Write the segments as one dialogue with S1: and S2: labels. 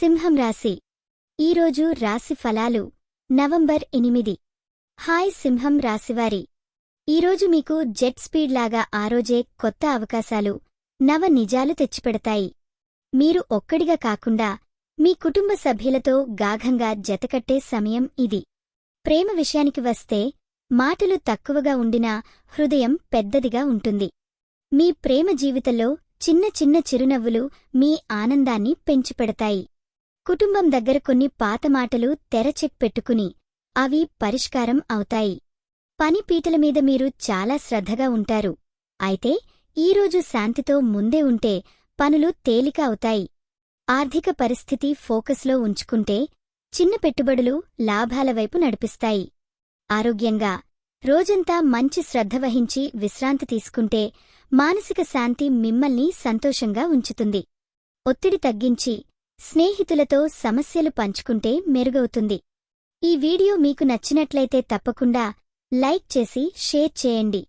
S1: సింహం రాశి ఈరోజు రాశి ఫలాలు నవంబర్ 8. హాయ్ సింహం రాశివారి ఈరోజు మీకు జెట్ స్పీడ్ లాగా ఆరోజే కొత్త అవకాశాలు నవ నిజాలు తెచ్చిపెడతాయి. మీరు ఒక్కడిగా కాకుండా మీ కుటుంబ సభ్యులతో గాఢంగా జతకట్టే సమయం ఇది. ప్రేమ విషయానికి వస్తే మాటలు తక్కువగా ఉండినా హృదయం పెద్దదిగా ఉంటుంది. మీ ప్రేమ జీవితంలో చిన్న చిన్న చిరునవ్వులు మీ ఆనందాన్ని పెంచిపెడతాయి. కుటుంబం దగ్గర కొన్ని పాత మాటలు తెరచెక్ పెట్టుకుని అవి పరిష్కారం అవుతాయి. పని పీటల మీద మీరు చాలా శ్రద్ధగా ఉంటారు. అయితే ఈరోజు శాంతితో ముందే ఉంటే పనులు తేలిక అవుతాయి. ఆర్థిక పరిస్థితి ఫోకస్లో ఉంచుకుంటే చిన్న పెట్టుబడులు లాభాల వైపు నడిపిస్తాయి. ఆరోగ్యంగా రోజంతా మంచి శ్రద్ధ వహించి విశ్రాంతి తీసుకుంటే మానసిక శాంతి మిమ్మల్ని సంతోషంగా ఉంచుతుంది. ఒత్తిడి తగ్గించి స్నేహితులతో సమస్యలు పంచుకుంటే మెరుగవుతుంది. ఈ వీడియో మీకు నచ్చినట్లయితే తప్పకుండా లైక్ చేసి షేర్ చేయండి.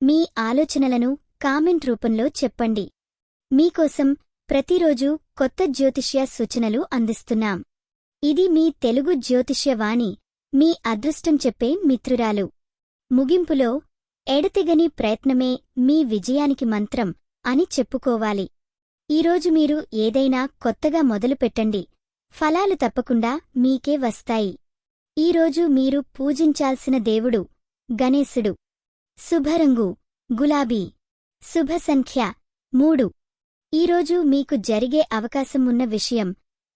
S1: మీ ఆలోచనలను కామెంట్ రూపంలో చెప్పండి. మీకోసం ప్రతిరోజూ కొత్త జ్యోతిష్య సూచనలు అందిస్తున్నాం. ఇది మీ తెలుగు జ్యోతిష్యవాణి, మీ అదృష్టం చెప్పే మిత్రురాలు. ముగింపులో ఎడతెగని ప్రయత్నమే మీ విజయానికి మంత్రం అని చెప్పుకోవాలి. ఈరోజు మీరు ఏదైనా కొత్తగా మొదలుపెట్టండి, ఫలాలు తప్పకుండా మీకే వస్తాయి. ఈరోజు మీరు పూజించాల్సిన దేవుడు గణేశుడు. శుభరంగు గులాబీ. శుభ సంఖ్య 3. ఈరోజు మీకు జరిగే అవకాశం ఉన్న విషయం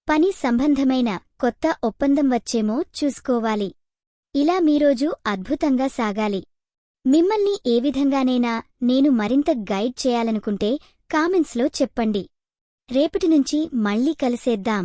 S1: పని సంబంధమైన కొత్త ఒప్పందం వచ్చేమో చూసుకోవాలి. ఇలా మీరోజు అద్భుతంగా సాగాలి. మిమ్మల్ని ఏ విధంగానైనా నేను మరింత గైడ్ చేయాలనుకుంటే కామెంట్స్లో చెప్పండి. రేపటి నుంచి మళ్ళీ కలిసేద్దాం.